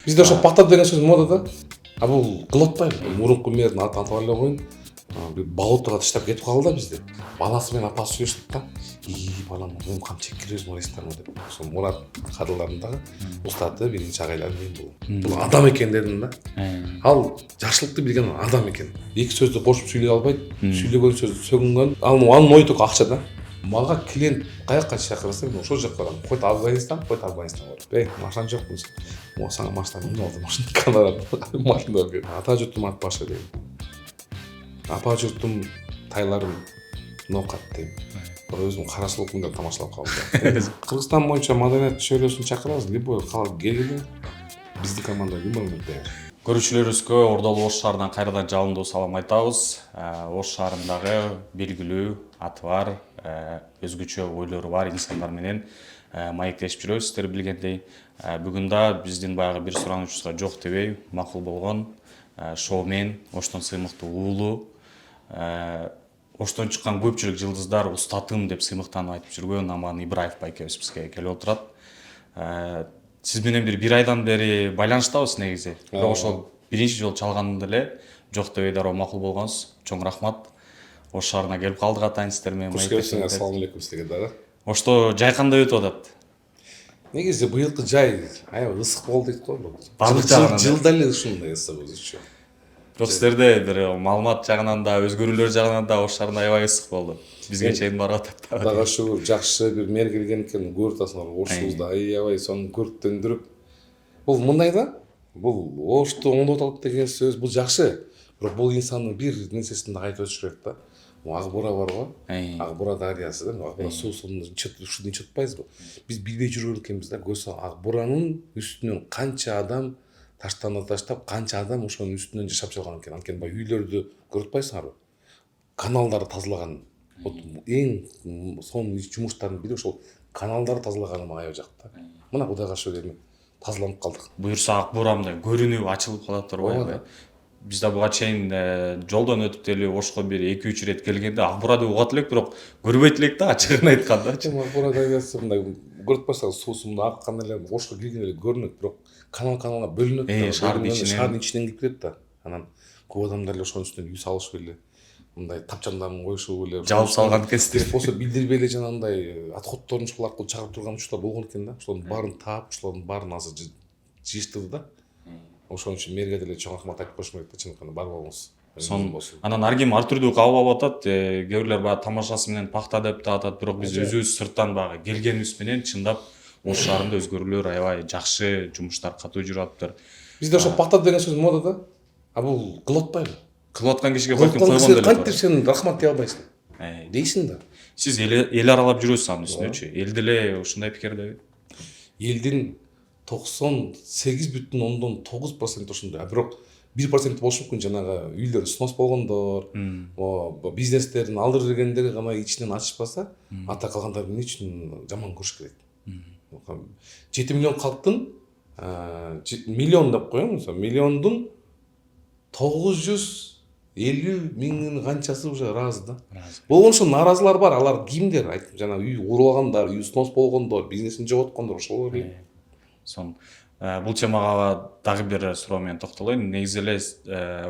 Бизде ошо бата деген сөз модада. А бул кылып атпайбы? Мурунку мэрдин атын атап эле коюн. Бир балотага таштап кетип калды да бизде. Баласы менен апасы сүйлөшүп да. Балам, мен камчы киребиз барыстармы деп. Ошо Мурат кадрларындагы устаты биринчи агайлар мен бул адам экен дедим да. Ал жакшылыкты билген адам экен. Эки сөздү кошуп сүйлөй албайт. Сүйлөгөн сөз сөгүнгөн. Анын ой только акча да. Мага клиент каяка чакырса, мен ошол жака барам. Койт Афганистан бар. Машина жокмун. Сага машина алды, машина Канада. Машина бер. Ата журтум ат башы дейм. Апа журтум тайларым нокат дейм. Өзүм карашылыкмын деп тамашалап калдым. Кыргызстан боюнча маданият чөйрөсүн чакырабыз. Любой калк келгиле. Биздин команда любой даяр. Көрүүчүлөрүбүзгө Ордолу Ош шаарынан кайрадан жалындуу салам айтабыз. Ош шаарындагы белгилүү аты бар, өзгөчө ойлору бар инсандар менен маектешип жүрөбүз. Сиздер билгендей, бүгүн да биздин баягы бир суранучубузга жок дебей макул болгон шоумен, Оштон сыймыктуу уулу, Оштон чыккан көпчүлүк жылдыздар устатым деп сыймыктанып айтып жүргөн Аман Ибраев байкебиз бизге келип отурат. Сиз менен бир айдан бери байланыштабыз негизи. Бирок ошол биринчи жолу чалганда эле жок дебей дароо макул болгонсуз. Чоң рахмат. Ош шаарына келип калдык атайын сиздер менен. Куш келипсиңер, ассалам алейкум сизге дагы. Ошто жай кандай өтүп атат? Негизи быйылкы жай аябай ысык болду дейт го. Бардык жагынан. Жылда эле ушундай ысык өзүчө. Бирок сиздерде бир маалымат жагынан да, өзгөрүүлөр жагынан да Ош шаарында аябай ысык болду. Бизге чейин барып атат. Кудайга шүгүр, жакшы бир мэр келген экен, көрүп атасыңар, Ошубузду аябай сону көрктөндүрүп. Бул мындай да, бул Ошту оңдоп атат деген сөз, бул жакшы. Бирок бул инсандын бир нерсесин да айтып өтүш керек да. Ак бура бар го. Ак бура дарыясы да, ак бура суусун ушуну чытпайбызбы? Биз билбей жүргөн экенбиз да. Көзсө ак буранын үстүнөн канча адам таштап, канча адам ошонун үстүнөн жашап жаткан экен. Анткени баягы үйлөрдү көрүп атпайсыңарбы? Каналдарды тазалаган. Эң сонун жумуштардын бири ошол каналдарды тазалаганым аябай жакты. Мына Кудайга шүгүр тазаланып калдык. Буюрса ак бура мындай көрүнүп ачылып калат аябай. Биз да буга чейин жолдон өтүп деле Ошко бир 2-3 ирет келгенде ак бура деп угат элек, бирок көрбөйт элек да, ачыгын айткандачы. Ак бура дарыясы мындай көрүп атпайсыңар, суусунда аккан эле Ошко кирген эле көрүнөт, бирок каналга бөлүнөт да. Шаардын ичинен кирип кетет да. Анан көп адамдар эле ошонун үстүнөн үй салышып эле, мындай тапчандарын коюшуп эле, жабып салган экенсиздер. Болсо билдирбей эле жанагындай отходдорун ушул аркылуу чыгарып турган учурлар болгон экен да. Ошолордун баарын таап, ошолордун баарын азыр жыйыштырды да. Ошон үчүн мэрге деле чоң рахмат айтып коюшум керек да, чыныкы бар болуңуз. Анан ар ким ар түрдүү кабыл алып атат. Кээ бирлер баягы тамашасы менен пахта деп да атат, бирок биз өзүбүз сырттан баягы келгенибиз менен чындап Ош шаарында өзгөрүүлөр аябай жакшы, жумуштар катуу жүрүп атыптыр. Бизде ошо пахта деген сөз модада. А бул кылып атпайбы? Кылып аткан кишиге балким койгон деле. Кантип сен рахмат дей албайсың? Дейсиң да. Сиз эл аралап жүрөсүз анын үстүнөчү. Эл деле ушундай пикирдеби? Элдин 98,9% ошондой. Бирок 1% болушу мүмкүн жанагы үйлөр снос болгондор, бизнестерин алдыр бергендер гана ичинен ачышпаса, ата калгандар эмне үчүн жаман көрүш керек? 7 миллион калктын миллион деп коеюн, миллиондун 950 миңнин канчасы уже ыраазы да. Болгон ошо нааразылар бар, алар кимдер? Айтып жана үй уралгандар, үй снос болгондор, бизнесин жоготкондор ошолор эле. Бул темага дагы бир суроо менен токтолоюн. Негизи эле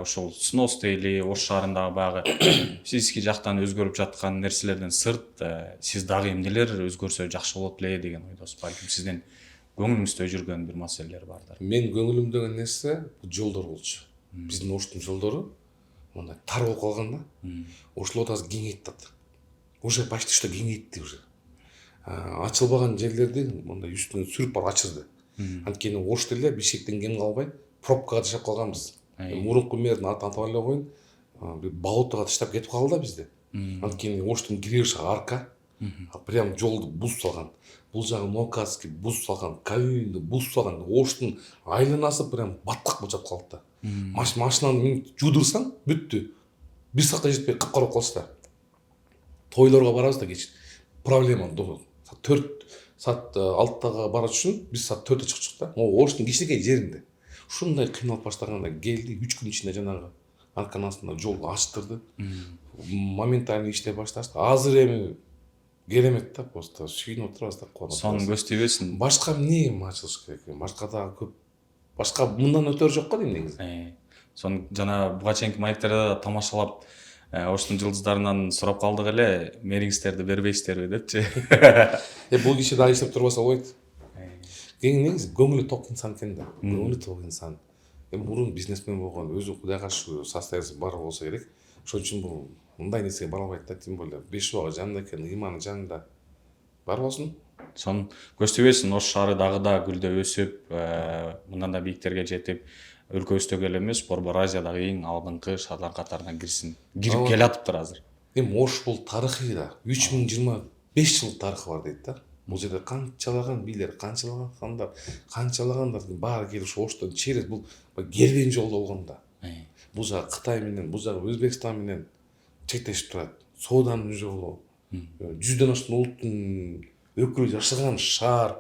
ошол снос дейли, Ош шаарындагы баягы физический жактан өзгөрүп жаткан нерселерден сырт, сиз дагы эмнелер өзгөрсө жакшы болот эле деген ойдосуз. Балким сиздин көңүлүңүздө жүргөн бир маселелер бардыр. Мен көңүлүмдөгү нерсе жолдор болчу. Биздин Оштун жолдору мындай тар болуп калган да. Ошолорду азыр кеңейтти. Уже почти что кеңейтти уже. Ачылбаган жерлерди мындай үстүнөн сүрүп барып ачырды. Анткени Ош деле бишектен кем калбай пробкага ташап калганбыз. Мурунку мэрдин атын атап эле коюн, бир болотого таштап кетип калды да бизди. Анткени Оштун киребиш арка, прям жолду бузуп салган. Бул жагы Нокаский бузуп салган, Кавинди бузуп салган. Оштун айланасы прям баткак болуп жатып калды да. Машинаны минип жуудурсаң бүттү. Бир саатка жетпей капкара болуп калышты. Тойлорго барабыз да кеч. Проблема 4 саат 6-тага барат үчүн биз саат 4-тө чыгып да. Оштун кичинекей жеринде. Ушундай кыйналып баштаганда келди, 3 күн ичинде жанагы арканын астында жол ачтырды. Моментально иштей башташты. Азыр эми керемет да, просто сүйүнүп отурабыз да. Сонун көз тийбесин. Башка эмне ачылыш керек? Башка дагы көп башка мындан өтөр жок го дейм негизи. Сону жана буга чейинки маектерде тамашалап оштун жылдыздарынан сурап калдык эле, мериңиздерди бербейсиздерби депчи. Бул киши дагы иштеп турбаса болбойт. Негизи көңүлү ток инсан экен да. Көңүлү ток инсан. Мурун бизнесмен болгон, өзү Кудайга шүгүр состояниясы бар болсо керек. Ошон үчүн бул мындай нерсеге бара албайт да, тем более беш убагы жанында экен, ыйманы жанында. Бар болсун. Сонун көзтөбөйсүн, Ош шаары дагы да гүлдөп өсүп, мындан да бийиктерге жетип, өлкөбүздөгү эле эмес, Борбор Азиядагы эң алдыңкы шаарлар катарына кирсин. Кирип келатыптыр азыр. Ош бул тарыхый да. 3025 жыл тарыхы бар дейт да. Бул жерде канчалаган бийлер, канчалаган хандар, канчалагандар баары келип ушу Оштон через бул кербен жолдо болгон да. Бул жагы Кытай менен, бул жагы Өзбекстан менен чектешип турат. Сооданын жолу. 100дөн ашкан улуттун өкүлү жашаган шаар.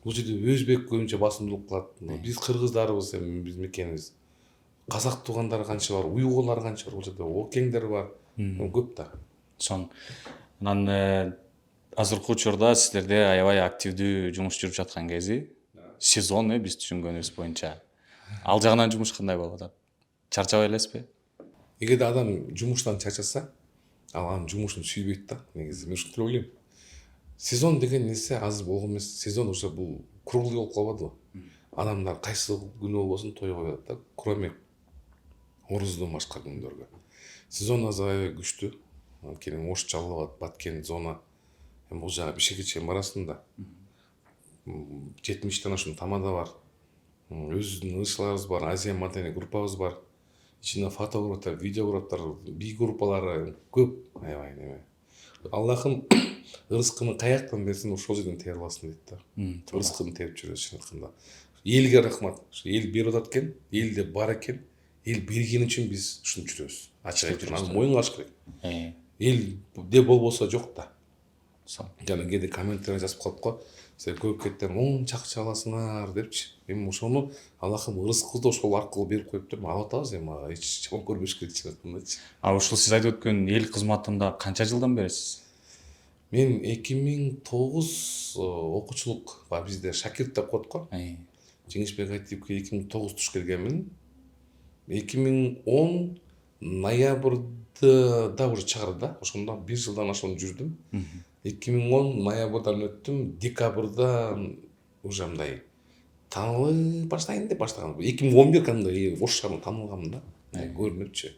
Бул жерде өзбек көбүнчө басымдуулук кылат. Биз кыргыздарбыз, биз мекенибиз. Казак туугандар канча бар, уйгурлар канча бар, бул жерде океңдер бар. Көп да. Анан азыркы учурда сиздерде аябай активдүү жумуш жүрүп жаткан кези. Сезон биз түшүнгөнүбүз боюнча. Ал жагынан жумуш кандай болуп атат? Чарчабай элесизби? Эгерде адам жумуштан чарчаса, ал анын жумушун сүйбөйт да. Негизи мен ушинтип ойлойм. Сезон деген нерсе азыр болгон эмес. Сезон уже бул круглый болуп калбадыбы? Адамдар кайсы күнү болбосун той коет да, кроме оруздан башка күндөргө. Сезон азыр аябай күчтүү. Анткени Ош Жалал Абад, Баткен зона. Бул жагы Бишкекке чейин барасың да. 70ден ашкан тамада бар. Өзүбүздүн ырчыларыбыз бар, Азия Мадани группабыз бар. Ичинде фотографтар, видеографтар, би группалары көп. Аябай неме. Аллахым ырыскыны каяктан берсин, ошол жерден тээп аласың дейт да. Ырыскыны тээп жүрөсүң чын айтканда. Элге рахмат. Эл берип атат экен, элде бар экен. Эл бергени үчүн биз ушинтип жүрөбүз. Ачык айтып, аны моюнга алыш керек. Элде болбосо жок да. Жана кээде комменттерге жазып калып го, сен көп кеттен он чакча аласыңар депчи. Эми ошону Аллахым ырыскыбызды ошол аркылуу берип коюптур. Алып атабыз эми, эч чоң көрбөш керек чын айткандачы. Ушул сиз айтып өткөн эл кызматында канча жылдан бересиз? Мен 2009 окуучулук бар, бизде шакирт деп коет го. Жеңишбек Айтиевке 2009 туш келгенмин. 2010 ноябрда да уже чыгарды да. Ошондо 1 жылдан ашуун жүрдүм. 2010 ноябрдан өттүм, декабрда уже мындай таанылып баштайын деп баштаган. 2011 кандай Ош шаарында таанылганмын да. Көрүнөпчү.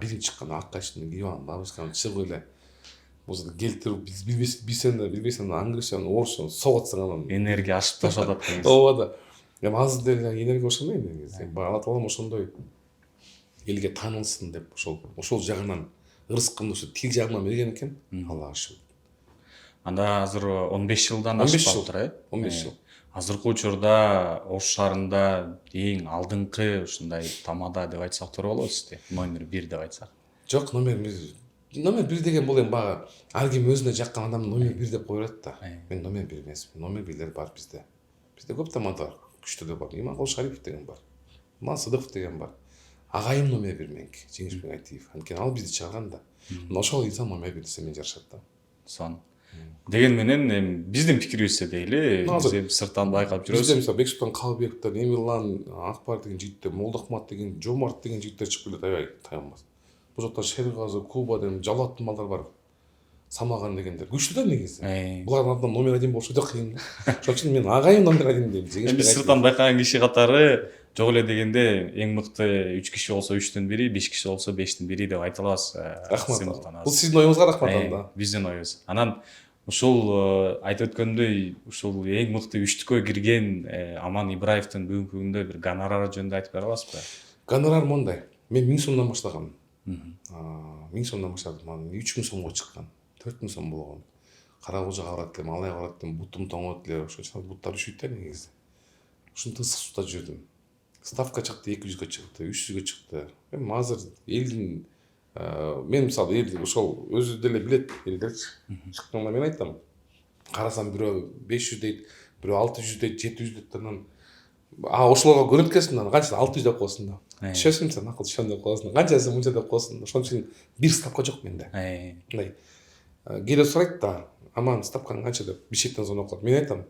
Биринчи чыккан Аккачтын Иван Бабушканы чыгып эле бузду келтирип билбесем англисчаны, орусчаны согатсың анан Энергия ашып ташып атат. Ооба да. Эми азыр деле энергия ошондой негизи. Алла таалам ошондой элге таанылсын деп ошол жагынан ырыскымды ошо тил жагынан берген экен. Аллага шүгүр. Анда азыр 15 жылдан ашып калыптыр, 15 жыл. Азыркы учурда Ош шаарында эң алдыңкы ушундай тамада деп айтсак туура болобу сизде? Номер 1 деп айтсак. Жок, номер 1 деген бул эми бага ар ким өзүнө жаккан адам номер 1 деп кое берет да. Мен номер 1 эмесмин. Номер 1лер бар бизде. Бизде көп тамада күчтүү бар. Иманкул Шарипов деген бар. Ман Сыдыков деген бар. Агайым номер 1 меники, Жеңишбек Айтиев. Анткени ал бизди чыгарган да. Ошол инсан номер 1 десе мен жарашат да. Сон. Деген менен эми биздин пикирибизде дейли, биз сырттан байкап жүрөбүз. Бизде мисалы Бексултан Калыбековдор, Эмирлан Акбар деген жигиттер, Молдохмат деген, Жомарт деген жигиттер чыгып келет, аябай таянбас. Бул жакта Шергазы, Куба деген Жалаттын балдар бар. Самаган дегендер. Күчтүү да негизи. Булардын алдынан номер 1 болушу да кыйын. Ошон үчүн мен агайым номер 1 дейм. Биз сырттан байкаган киши катары жок эле дегенде эң мыкты 3 киши болсо 3төн бири, 5 киши болсо 5тин бири деп айта алабыз. Рахмат. Бул сиздин оюңузга рахмат анда. Биздин оюбуз. Анан ушул айтып өткөндөй ушул эң мыкты 3түккө кирген Аман Ибраевдин бүгүнкү күндө бир гонорары жөнүндө айтып бере аласызбы? Гонорар мондай. Мен 1000 сомдон баштагам. 1000 сомдон баштадым. Анан 3000 сомго чыккан. 4000 сом болгон. Карабужага барат элем, алай барат элем, бутум тоңот эле, ошо буттар үшүйт да негизи. Ушинтип ысык сууда жүрдүм. Ставка чыкты, 200гө чыкты, 300гө чыкты. Эми азыр элдин мен мисалы эл ошол өзү деле билет, элдерчи. Чыкканда мен айтам. Карасам бирөө 500 дейт, бирөө 600 дейт, 700 дейт анан ошолорго көрөт экенсиң, анан канчасы 600 деп коесуң да. Түшөсүң сен, акыл түшөм деп коесуң. Канчасы мынча деп коесуң. Ошон үчүн бир ставка жок менде. Мындай кээде сурайт да, Аман ставкаң канча деп, Бишкектен звонок кылып. Мен айтам,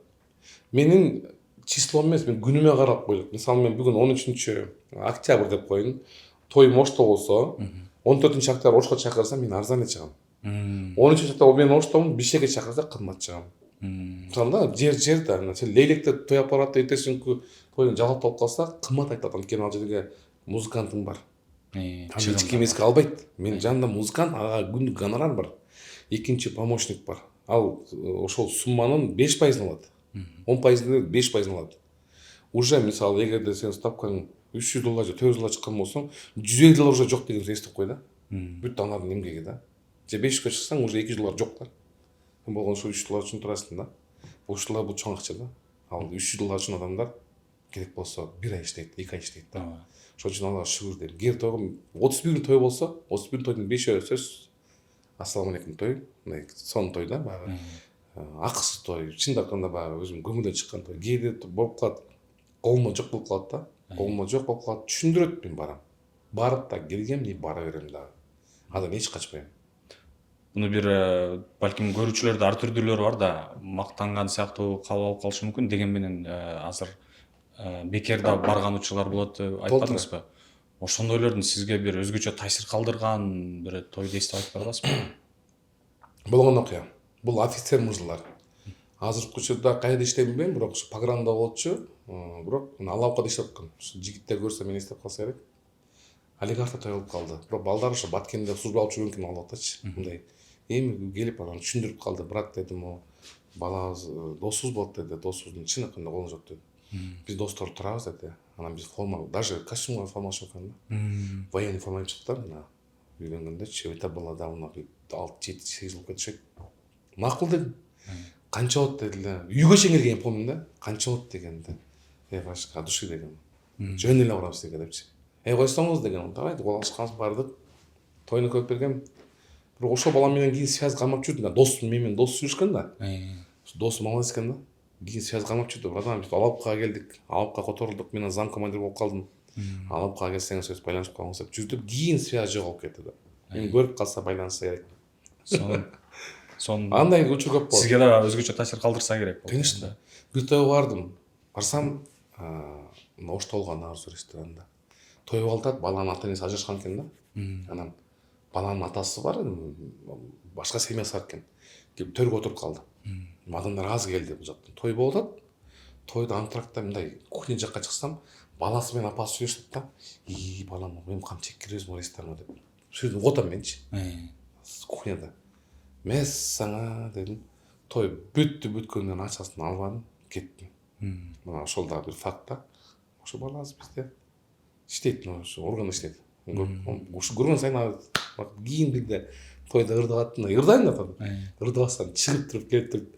менин число емес, мен күніме қарап қойлық. Мысалы мен бүгін 13 октябрь деп қойын, тойым Ошто болса, 14 октябрь Ошқа шақырса, мен арзан шығам. 13 октябрь мен Оштомын, Бишкекке шақырса қымбат шығам. Мысалы да, жер да, сен Лейлекте той аппараты ертесің тойың жалап толып қалса, қымбат айтады. Өйткені ал жерге музыкантың бар. Ешкім еске албайды. Мен жанымда музыкант, аға күндік гонорар бар. Екінші помощник бар. Ал ошол сумманың 5% алады. 10% 5% алады. Уже мысалы, егер де сен ставкаң $300 же $400 шыққан болсаң, $150 уже жоқ деген естіп қой да. Бүт аналардың емгегі да. Же $500 шықсаң, уже $200 жоқ та. Болған сол $300 үшін тұрасың да. Бұл $300 бұл чоң ақша да. Ал $300 үшін адамдар керек болса 1 ай іштейді, 2 ай іштейді да. Сол үшін Аллаға шүкір деймін. Егер тойым 31 той болса, 31 тойдың 5-і сөз ассалаумағалейкум той, сон той да, бағы ақысы той, шынында айтқанда бағы өзім көңілден шыққан той. Кейде болып қалады, қолыма жоқ болып қалады да, қолыма жоқ болып қалады, түсіндіреді мен барам. Барып та келгем, не бара берем да. Адам еш қашпаймын. Бұны бір бәлкім көрушілерді әртүрлілері бар да, мақтанған сияқты қабыл алып қалышы мүмкін, дегенменен азыр бекерда барған учурлар болады айтпадыңыз ба? Ошондойлордун сизге бир өзгөчө таасир калдырган бир тойду эстеп айтып барасызбы? Болгон окуя. Бул офицер мырзалар. Азыркы учурда кайда иштейм билбейм, бирок ушу пограмда болчу, бирок Алапкада иштеп аткан. Ушу жигиттер көрсө мени эстеп калса керек. Олигархта той болуп калды. Бирок балдар ушу Баткенде служба алып жүргөн экен алып атачы. Мындай эми келип анан түшүндүрүп калды. Брат дедим, о балабыз досубуз болот деди. Досубуздун чын акында колун жок деди. Biz dostlar turabız dedi. Анан биз форма, даже костюмга форма чыккан да. Военный форма чыкты мына. Үйрөнгөндө чебета бала да мына 6-7-8 жыл кетишет. Макул дедим. Канча болот дедилер. Үйгө чейин келген помним да. Канча болот дегенде. Башка души деген. Жөн эле барабыз депчи. Койсоңуз деген. Давай кол алышканбыз бардык. Тойну көп берген. Бирок ошол бала менен кийин связь калмап жүрдүм да. Досум менен дос жүрүшкөн да. Досум алыс экен да. Кийин связь калмап жүрдү. Братан биз Алапкага келдик. Алапка которулдук. Мен зам командир болуп калдым. Алапкага келсеңиз сөз байланышып калыңыз деп жүрдүк. Кийин связь жоголуп кетти да. Мен көрүп калса байланышса керек. Сон андай учур көп болот. Сизге да өзгөчө таасир калдырса керек. Конечно. Бир тойго бардым. Барсам, Ошто болгон Арзу ресторанында. Той болуп атат, баланын ата энеси ажырашкан экен да. Анан баланын атасы бар, башка семьясы бар экен. Келип төргө отуруп калды. Адамдар аз келди бул жактан. Той болуп атат. Тойду антрактта мындай кухня жакка чыксам, баласы менен апасы сүйлөшүп да, балам, мен кам чеккир өзүм ресторанда деп. Сөзүн отам менчи. Кухняда. Мес саңа дедим. Той бүткөндөн акчасын албадым, кеттим. Мына ошол да бир факт да. Ошо бала аз бизде иштейт, ошо органда иштейт. Ушу көргөн сайын кийин бирде тойда ырдап аттым, ырдайм да. Ырдабасам чыгып туруп келип туруп.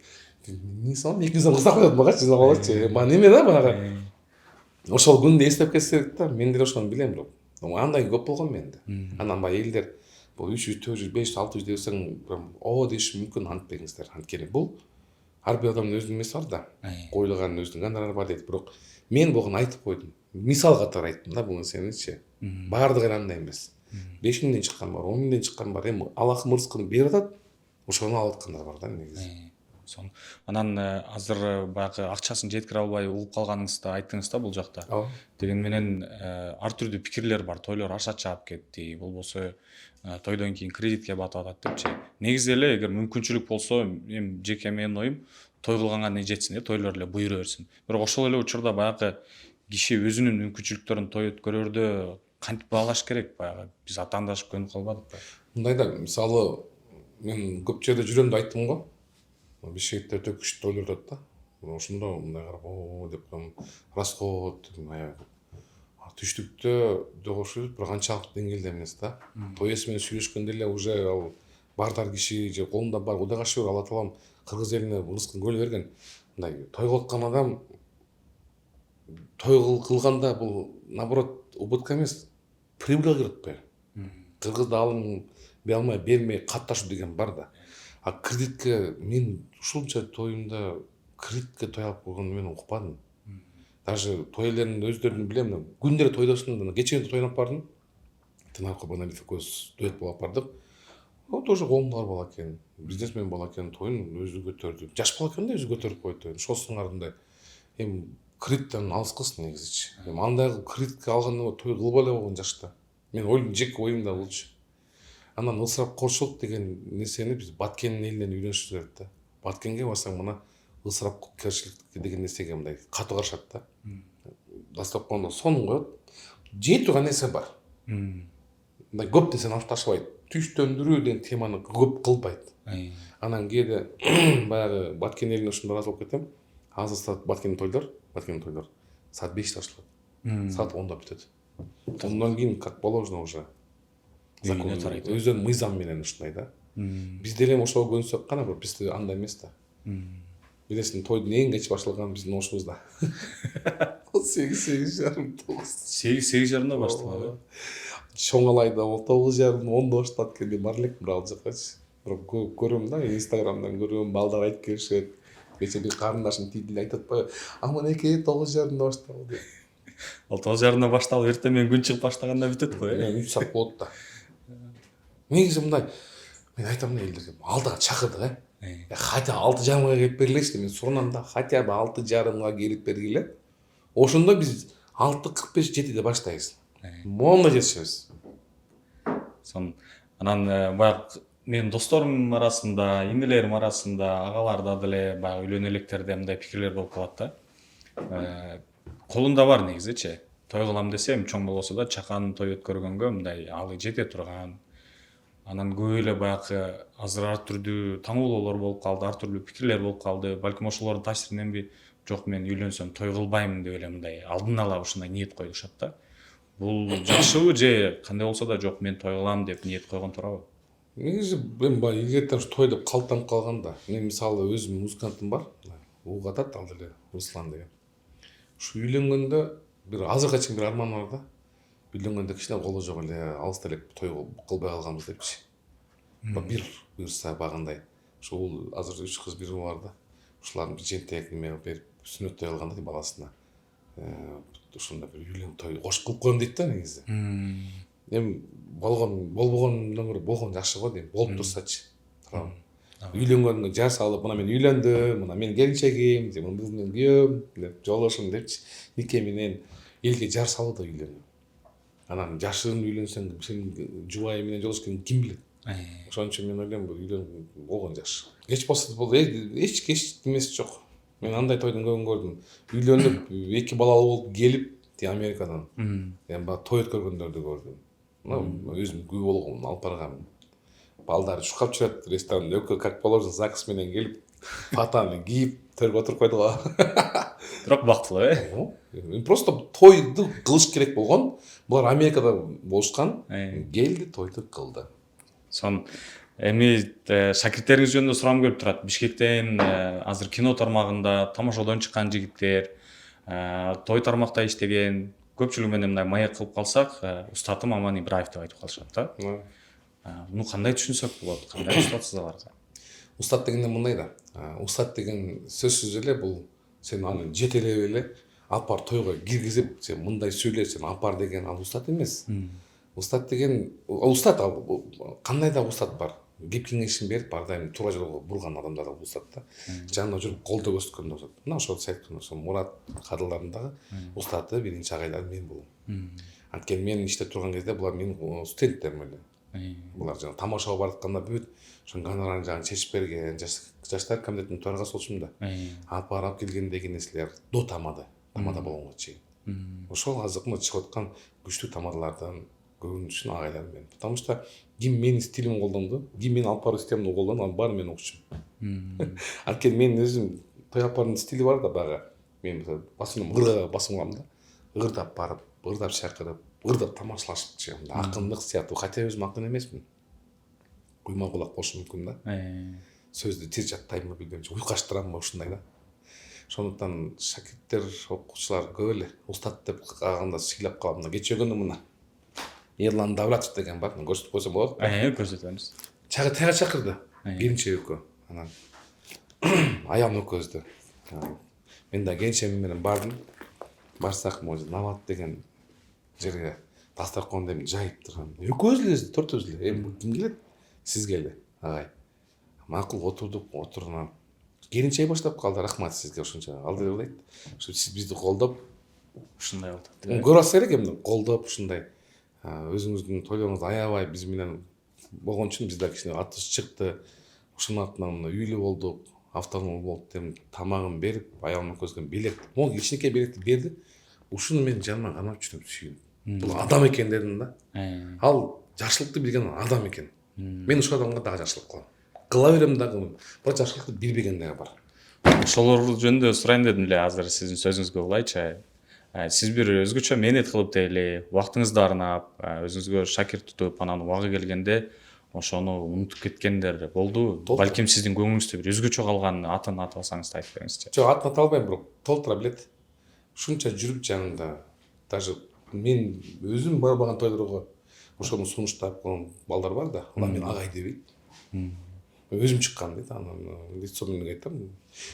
Эмне сон 200 кызак коет магачы, забалачы. Мага неме да баягы. Ошол күндү эстеп кетсек да, мен деле ошону билем бирок. Андай көп болгон менде. Анан баягы элдер бул 300, 400, 500, 600 десең, о деш мүмкүн антпеңиздер. Анткени бул ар бир адамдын өзүнүн эмеси бар да. Коюлган өзүнүн гонорары бар дейт. Бирок мен бугун айтып койдум. Мисал катары айттым да бул нерсеничи. Бардыгы андай эмес. 5000ден чыккан бар, 10.000ден чыккан бар. Эми Аллах мырзыкын берип атат. Ошону алып аткандар бар да негизи. Анан азыр баягы акчасын жеткире албай угуп калганыңызды айттыңыз да бул жакта. Деген менен ар түрдүү пикирлер бар. Тойлор аша чаап кетти, болбосо тойдон кийин кредитке батып атат депчи. Негизи эле эгер мүмкүнчүлүк болсо, эми жеке менин оюм, той кылганга не жетсин, тойлор эле буйруа берсин. Бирок ошол эле учурда баягы киши өзүнүн мүмкүнчүлүктөрүн той өткөрөрдө кантип баалаш керек? Баягы биз атаандашып көнүп калбадыкпы? Мындай да, мисалы мен көп жерде жүрөм деп айттым го. Бишкекте төкүш тойлор өтөт да. Ошондо мындай карап, о деп расход, түштүктө жогошуп бир канчалык деңгээлде эмес да. Той ээси менен сүйлөшкөндө эле уже ал бардар киши же колунда бар Кудайга шүгүр Алла таалам кыргыз элине рызкын бөлө берген. Мындай той кылып аткан адам той кылганда бул наоборот убытка эмес, прибылга кирет той. Кыргызда алым бермей катташуу деген бар да. А кредитке мен ушунча тоюмда кредитке той алып койгонду мен укпадым. Даже той элеринин өздөрүн билем, күндөр тойдосун, кечээ тойноп бардым. Тынаркы Баналиев экөөбүз дуэт болуп бардык. Тоже колумда бар бала экен, бизнесмен бала экен, тоюн өзү көтөрдү. Жаш бала экен да өзү көтөрүп койду. Ошол сыңарында эми кредиттен алыскылсың негизичи. Эми андай кредитке алганда той кылбай эле болгон жашта. Мен ойлойм, жеке оюмда болчу. Анан ысырапкорчулук деген нерсени биз Баткендин элинен үйрөнүшүбүз керек да. Баткенге барсаң мына ысырапкерчилик деген нерсеге мындай катуу карашат да. Дастарконго сонун коет. Жей турган нерсе бар. Мындай көп нерсени алып ташыбайт. Түштөндүрүү деген теманы көп кылбайт. Анан кээде баягы Баткен элине ушундай ыраазы болуп кетем. Азыр саат Баткендин тойлор саат 5-те башталат. Саат 10-да бүтөт. Ондан кийин как положено уже. Өздөрүнүн мыйзамы менен ушундай да. Бизде эле ошого көнсөк кана, бизде андай эмес да. Билесиң, тойдун эң кеч башталганы биздин ошубузда. 8:30, 8:30 башталат. Чоңалайда 9:30, 10-да башталат экен бар элекмин бирок ал жаккачы. Бирок көрөм да, Инстаграмдан көрөм, балдар айтып келишет. Кече бир карындашым тийлей айтып атпайбы? Аманеке 9:30 башталды деп. Ал 9:30 башталып, эртең менен күн чыгып баштаганда бүтөт го, 3 саат болот да. Негизи мындай, мен айтам да элдерге, алдыга чакырдык, хотя 6:30 келип бергилечи, мен суранам да, хотя бы 6:30 келип бергиле. Ошондо биз 6:45-7-де баштайбыз. Монда жетишебиз. Анан баягы менин досторумдун арасында, иңилерим арасында, агаларда деле баягы үйлөнө электерде мындай пикирлер болуп калат да. Колунда бар негизичи. Той кылам десем, чоң болбосо да чакан той өткөргөнгө мындай алы жете турган. Анан көп эле баягы азыр ар түрдүү таңоолоолор болуп калды, ар түрдүү пикирлер болуп калды. Балким ошолордун таасириненби, жок мен үйлөнсөм той кылбайм деп эле мындай алдын ала ушундай ниет коюшат да. Бул жакшыбы же кандай болсо да жок мен той кылам деп ниет койгон туурабы? Негизи мен баягы илгертен той деп калыптанып калган да. Мен мисалы өзүм музыкантым бар. Угуп атат ал деле Руслан деген. Ушу үйлөнгөндө бир азыркыга чейин бир арман бар да. Үйлөнгөндө кичине колу жок эле алыста эле той кылбай калганбыз депчи. Бир буюрса багындай. Ушул азыр 3 кыз 1 уул бар да. Ушулардын бир жентек неме берип сүннөттөй кылганда дейм баласына. Ушундай бир үйлөнүп той кош кылып коем дейт да негизи. Эми болбогондон көрө болгон жакшы го дейм. Болуп турсачы. Үйлөнгөнгө жар салып, мына мен үйлөндүм, мына мен келинчегим, же бул менин күйөөм деп жолдошум депчи. Нике менен элге жар салуу да үйлөнүү. Анан жашырын үйлөнсөң, сенин жубайың менен жолдошкың ким билет? Ошон үчүн мен ойлойм, бул үйлөнүп болгон жакшы. Кеч болсо бул эч кеч эмес жок. Мен андай тойдун көбүн көрдүм. Үйлөнүп, 2 балалуу болуп келип, Америкадан. Эми баа той өткөргөндөрдү көрдүм. Өзүм күй болгон алып баргам. Балдар чуркап жүрөт ресторанда, өкө как положено ЗАГС менен келип, фатаны кийип, төргө отуруп койду го. Бирок бактылуу, Просто тойду кылыш керек болгон. Булар Америкада болушкан. Келди, тойду кылды. Эми шакирттериңиз жөнүндө сурамам келип турат. Бишкектен азыр кино тармагында тамошодон чыккан жигиттер, той тармакта иштеген, көпчүлүгү менен мындай маек кылып калсак, устатым Аман Ибраев деп айтып калышат да. Муну кандай түшүнсөк болот? Кандай устатсыз аларга? Устат дегенде мындай да. Устат деген сөзсүз эле бул сен аны жетелеп эле алып барып тойго киргизип, сен мындай сүйлө, сен алып бар деген ал устат эмес. Устат деген устат кандай да устат бар. Кеп кеңешин берип, ар дайым туура жолго бурган адамдар да устат да. Жанында жүрүп колдоо көрсөткөн устат. Мына ошол сайткан Мурат кадрларындагы устаты биринчи агайлар мен болом. Анткени мен иштеп турган кезде булар менин студенттерим эле. Булар жана тамашага баратканда бүт ошо гонорарын жагын чечип берген, жаштар комитетинин төрагасы болчумун да. Алып барып келгендеги нерселер до тамада болгонго чейин. Ошол азыркы чыгып аткан күчтүү тамадалардан көбүнчөсүн агайларым мен. Потому что ким менин стилимди колдонду, ким менин алып баруу системамды колдонду, анын баарын мен укчумун. Анткени менин өзүм той алып баруунун стили бар да багы. Мен басымдан ырга басым кылам да. Ырдап барып, ырдап чакырып, ырдап тамашалашып чыгам да. Акындык сыяктуу, хотя өзүм акын эмесмин. Куйма кулак болушум мүмкүн да. Сөздү тез жаттайм билбейм, уйкаштырамбы ушундай да. Ошондуктан шакирттер, окуучулар көп эле устат деп калганда сыйлап калам да. Кечээ мына Ерлан Давлатов деген бар, көрсөтүп койсом болот. Көрсөтөбүз. Тайга чакырды. Келинче экөө. Анан аялым экөөбүздү. Мен да келинчегим менен бардым. Барсак, может, Нават деген жерге дастарконду эми жайып турган. Экөөбүз эле, төртөөбүз эле. Эми ким келет? Сиз келди, агай. Макул отурдук, отурунан келинчеги баштап калды. Рахмат сизге ушунча. Ал деп ойлойт. Ушу сиз бизди колдоп, ушундай болду. көрүп атса керек эми колдоп ушундай өзүңүздүн тойлоруңузду аябай биз менен болгон үчүн биз да кичине атыбыз чыкты. Ушунун артынан үйлүү болдук, автономия болуп дем тамагын берип, аялымдын көзгөн белек, могу кичинекей белекти берди. Ушуну мен жаныма кармап жүрүп сүйүндүм. Бул адам экен дедим да. Ал жакшылыкты билген адам экен. Мен ушул адамга дагы жакшылык кылам. Кыла берем дагы, бирок жакшылыкты билбегендер бар. Ошолор жөнүндө сурайын дедим эле азыр сиздин сөзүңүзгө улайчы. Сиз бир өзгөчө мээнет кылып дейли, убактыңызды арнап, өзүңүзгө шакирт тутуп, анан убагы келгенде ошону унутуп кеткендер болду. Балким сиздин көңүлүңүздө бир өзгөчө калган атын атап алсаңыз да айтып бериңизчи. Жок, атын ата албайм, бирок толтура билет. Ушунча жүрүп жанында, даже мен өзүм барбаган тойлорго ошону сунуштап койгон балдар бар да. Алар мени агай дебейт. Өзүм чыккан дейт, анан лицо менен айтам.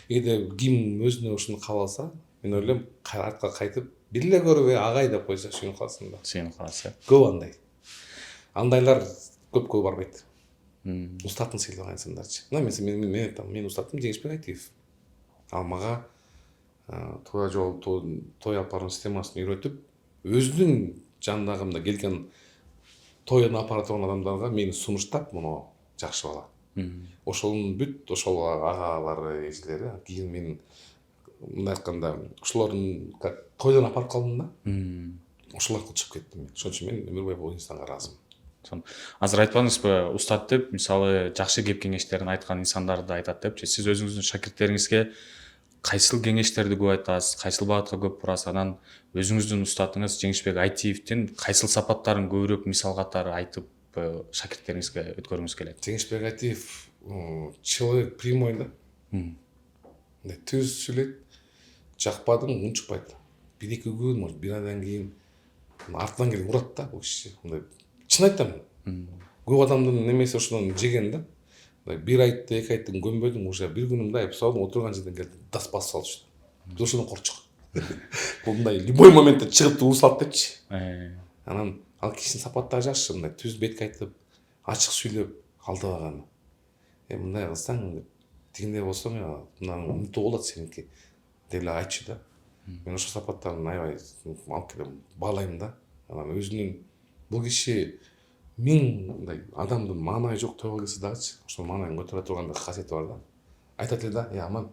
Эгерде ким өзүнө ушуну кааласа, мен ойлойм, артка кайтып, бир эле көрүп агай деп койсо сүйүнүп калсын да. Сүйүнүп каласыз. Көп андай. Андайлар көпкө барбайт. Устатын сыйлаган инсандарчы. Мына мен айтам, менин устатым Жеңишбек Айтиев. Ал мага туура жол той алып баруу системасын үйрөтүп, өзүнүн жанындагы мына келген тойуна апара турган адамдарга мени сунуштап, муну жакшы бала. Ошонун бүт ошол агалары, эжелери кийин мен мындай айтканда ошолордун как тойдон апарып калдым да. Ошол аркылуу чыгып кеттим мен. Ошон үчүн мен өмүр бою бул инсанга ыраазымын. Азыр айтпадыңызбы, устат деп, мисалы жакшы кеп кеңештерин айткан инсандарды айтат депчи. Сиз өзүңүздүн шакирттериңизге кайсыл кеңештерди көп айтасыз, кайсыл багытка көп бурасыз, анан өзүңүздүн устатыңыз Жеңишбек Айтиевдин кайсыл сапаттарын көбүрөөк мисал катары айтып шакирттериңизге өткөрүңүз келет? Жеңишбек Айтиев человек прямой да. Мындай түз сүйлөйт, жакпадым, унчукпайт. Бир-эки күн, может, бир айдан кийин артынан келип урат да бул киши. Мындай чын айтам. Көп адамдын немеси ошондон жеген да. Бир айтты, эки айттын көнбөдүм, уже бир күнүмдө айыпсалдым, отурган жерден келди, дас басып салышты. Биз ошондон корчук. Бул мындай любой моментте чыгып урут салат депчи. Анан ал кишинин сапаттары жакшы, мындай түз бетке айтып, ачык сүйлөп, алдабаган. Мындай кылсаң, тигиндей болсоң, мынаны унутуп болот сеники деп эле айтчу да. Мен ошол сапаттарын аябай алып келем, баалайм да. Анан өзүнүн бул киши миң адамдын маанайы жок тойго келсе дагычы, ошол маанайын көтөрө турган касиети бар да. Айтат эле да, аман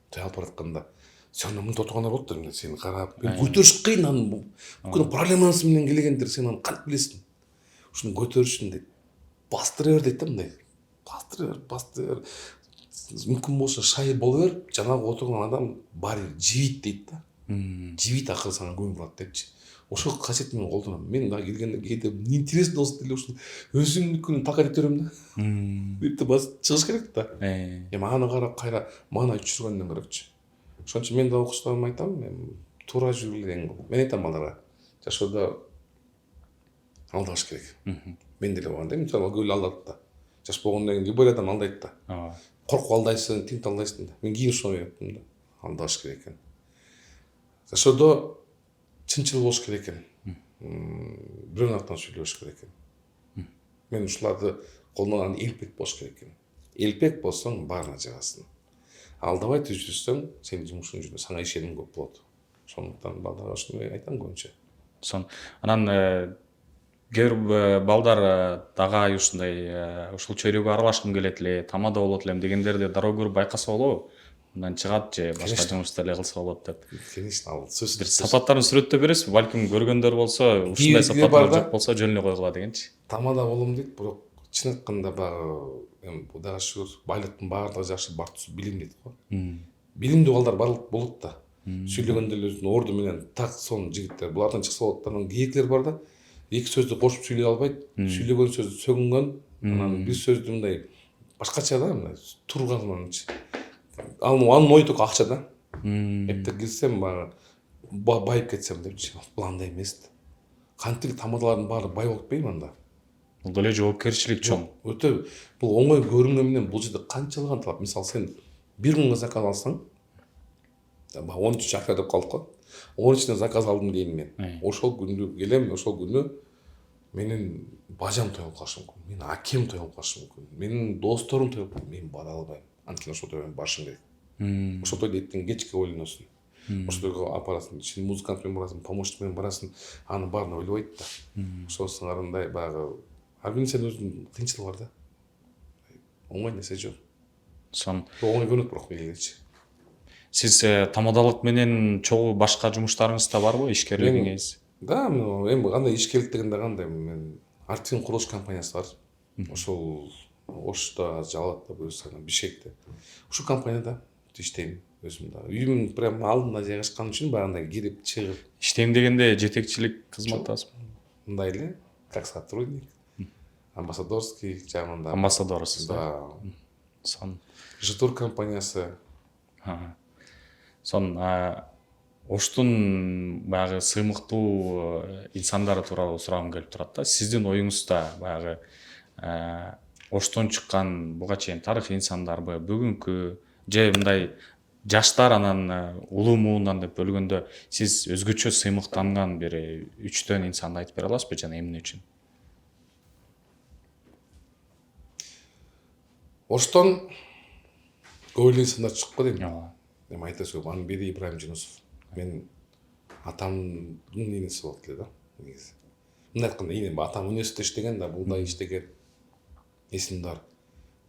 той алып баратканда сен мынтип отургандар болуп тур, сени карап, көтөрүш кыйын, анын бүткүл проблемасы менен келгендер, сен аны кантип билесиң? Ушуну көтөрүшүн дейт, бастыра бер дейт да, мындай. Бастыра бер. Мүмкүн болсо шайыр боло бер, жанагы отурган адам баары жибийт дейт да. Жибийт акыры сага көңүл бурат депчи. Ошол касиетти мен колдоном. Мен дагы келгенде кээде интересно болсо деле ушуну өзүмдүкүн такат ете берем да. Бирте бас чыгыш керек да. Аны карап кайра маанай түшүргөндөн көрөкчү. Ошон үчүн мен да окуучуларыма айтам, туура жүргүлө. Мен айтам аларга, жашоодо алдаш керек. Мен деле болгондо мисалы көп эле алдадык да. Жаш болгондон кийин любой адам алдайт да. Коркуп алдайсың, тинт алдайсың да. Мен кийин ошону үйрөттүм да. Алдаш керек экен. Жашоодо чынчыл болуш керек экен. Бирөөнүн артынан сүйлөбөш керек экен. Мен ушуларды колдонгон элпек болуш керек экен. Элпек болсоң баарына жыгасың. Алдабай түз жүрсөң, сенин жумушуң жүрөт, сага ишеним көп болот. Ошондуктан балдарга ушуну айтам көбүнчө. Анан кээ бир балдар дагы ушундай ушул чөйрөгө аралашкым келет эле, тамада болот элем дегендерди дароо көрүп байкаса болобу? Мындан чыгат же башка жумушту эле кылса болот деп. Конечно, ал сөзсүз. Бир сапаттарын сүрөттөп бересизби? Балким көргөндөр болсо, ушундай сапаттар жок болсо жөн эле койгула дегенчи. Тамада болом дейт, бирок чын айтканда баягы Кудайга шүгүр, байлыктын баардыгы жакшы, бактысы билим дейт го. Билимдүү балдар барлык болот да. Сүйлөгөндө эле өзүнүн орду менен так сонун жигиттер. Булардан чыкса болот да. Анан кээкилер бар да. Эки сөздү кошуп сүйлөй албайт. Сүйлөгөн сөздү сөгүнгөн, анан бир сөздү мындай башкача да, мындай турганчы. Анын ою только акча да. Эпте кирсем байып кетсем депчи. Бул андай эмес. Кантип тамадалардын баары бай болуп кетпейби анда? Бул деле жоопкерчилик чоң. Өтө бул оңой көрүнгөн менен бул жерде канчалыгын талап. Мисалы сен бир күнгө заказ алсаң, 13 апрель деп калдык го. 13-не заказ алдым дейм мен. Ошол күндү келем, ошол күнү менин бажам той болуп калышы мүмкүн. Менин акем той болуп калышы мүмкүн. Менин досторум той болуп, мен бара албайм. анткени ошол тойго барышың керек. Ошол тойду эртең кечке ойлоносуң. Ошол тойго апарасың, ичинде музыкант менен барасың, помощник менен барасың, анын баарын ойлобойт да. Ошол сыңарындай баягы ар бир нерсенин өзүнүн кыйынчылыгы бар да. Оңой нерсе жок. Оңой көрүнөт бирок меличи. Сиз тамадалык менен чогуу башка жумуштарыңыз да барбы, ишкерлигиңиз? Да, эми кандай ишкерлик дегенде кандай, мен Артфилм курулуш компаниясы бар. Ошол Ошто, Жалатта, буюрса Бишкекте. Ушул компанияда иштейм өзүм да. Үйүмдүн прям алдында жайгашкан үчүн баягындай кирип чыгып. Иштейм дегенде жетекчилик кызматтасызбы? Мындай эле, как сотрудник. Амбассадорский жагында. Амбассадорсуз, да. Сон. Житур компаниясы. Сон Оштун баягы сыймыктуу инсандары тууралуу сурагым келип турат да. Сиздин оюңузда баягы Оштон чыккан буга чейин тарыхый инсандарбы, бүгүнкү же мындай жаштар анан улуу муундан деп бөлгөндө сиз өзгөчө сыймыктанган бир 3 инсанды айтып бере аласызбы жана эмне үчүн? Оштон көп эле инсандар чыгып дейм. Эми айтасыз көп. Анын бири Ибраим Жунусов. Мен атамдын иниси болот эле да, негизи. Мындай айтканда, атам университетте иштеген да, булда иштеген. Эсим бар.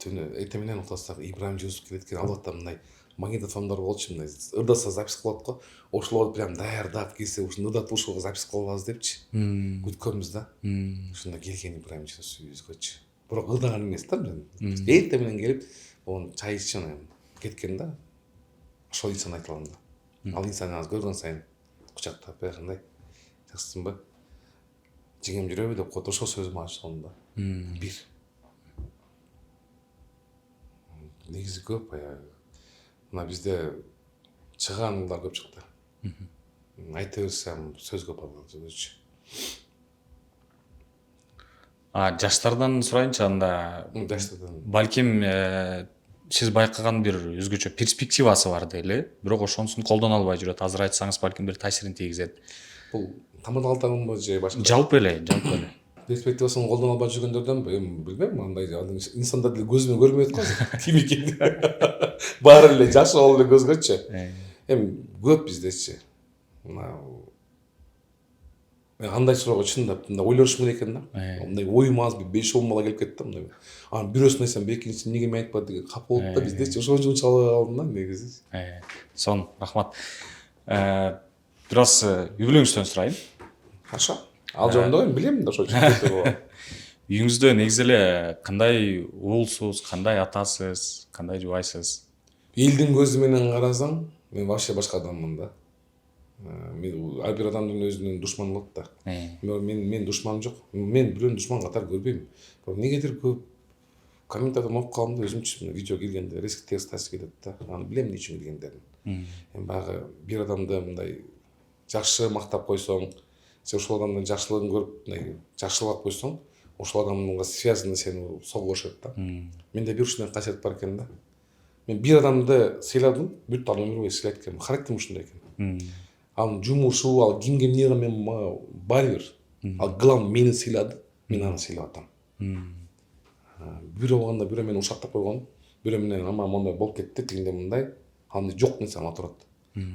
Түнү эртең менен уктасак, Ибраим Жунусов келет экен, албатта мындай магнитофондор болчу, мындай ырдаса запись кылат го. Ошолорду прям даярдап келсе, ушуну ырдатып ушуга запись кылып алабыз депчи. Күткөнбүз да. Ушунда келген Ибраим Жунусов үйүбүзгөчү. Бирок ырдаган эмес да, эртең менен келип, он чай ичип кеткен да. Ошол инсан айта алам да. Ал инсанды азыр көргөн сайын кучактап баягындай жакшысыңбы? Жеңем жүрөбү деп коет, ошол сөзүм ачылган да. Бир. Негизи көп баягы. Мына бизде чыгаандар көп чыкты. Айта берсем сөз көп өзүчө. Жаштардан сурайынчы анда. Жаштардан. Балким сиз байкаган бир өзгөчө перспективасы бар дейли, бирок ошонусун колдоно албай жүрөт. Азыр айтсаңыз балким бир таасирин тийгизет. Бул тамадалдагынбы же башка? Жалпы эле. Перспективасын колдоно албай жүргөндөрдөнбү? Эми билбейм, андай инсандар деле көзүмө көрбөйт го. Ким экени. Баары эле жакшы болуп эле көзгөчү. Эми көп биздечи. Мен андай суроого чындап мындай ойлонушум керек экен да. Мындай оюм аз 5-10 бала келип кетти да мындай. Анан бирөөсүн айтсам, экинчисин неге мен айтпадым деген кап болуп да биздечи. Ошон үчүн чалып алдым да негизи. Сон, рахмат. Бир аз үй бүлөңүздөн сурайын. Хорошо. Ал жөнүндө эми билем да ошол үчүн. Үйүңүздө негизи эле кандай уулсуз, кандай атасыз, кандай жубайсыз? Элдин көзү менен карасаң, мен вообще башка адаммын да. Ар бир адамдын өзүнүн душманы болот да. Мен душманым жок. Мен бирөөнү душман катары көрбөйм. Бирок негедир көп комментарий окуп калдым да, өзүмчү видео келгенде резкий текст тасып келет да. Аны билем эмне үчүн келгендерин. Эми баягы бир адамды мындай жакшы мактап койсоң, же ошол адамдын жакшылыгын көрүп, мындай жакшылап койсоң, ошол адамга связаны сени сого бошот да. Менде бир ушундай касиет бар экен да. Мен бир адамды сыйладым, бүт ал өмүр бою сыйлайт экен. Характерим ушундай экен. Ал жумушу, ал кимге эмне кылган мен баары бир. Ал главный мени сыйлады, мен аны сыйлап атам. Бирөө болгондо бирөө мени ушактап койгон, бирөө менен ама мондай болуп кетти, тигиндей мындай, аны жок нерсе ала турат.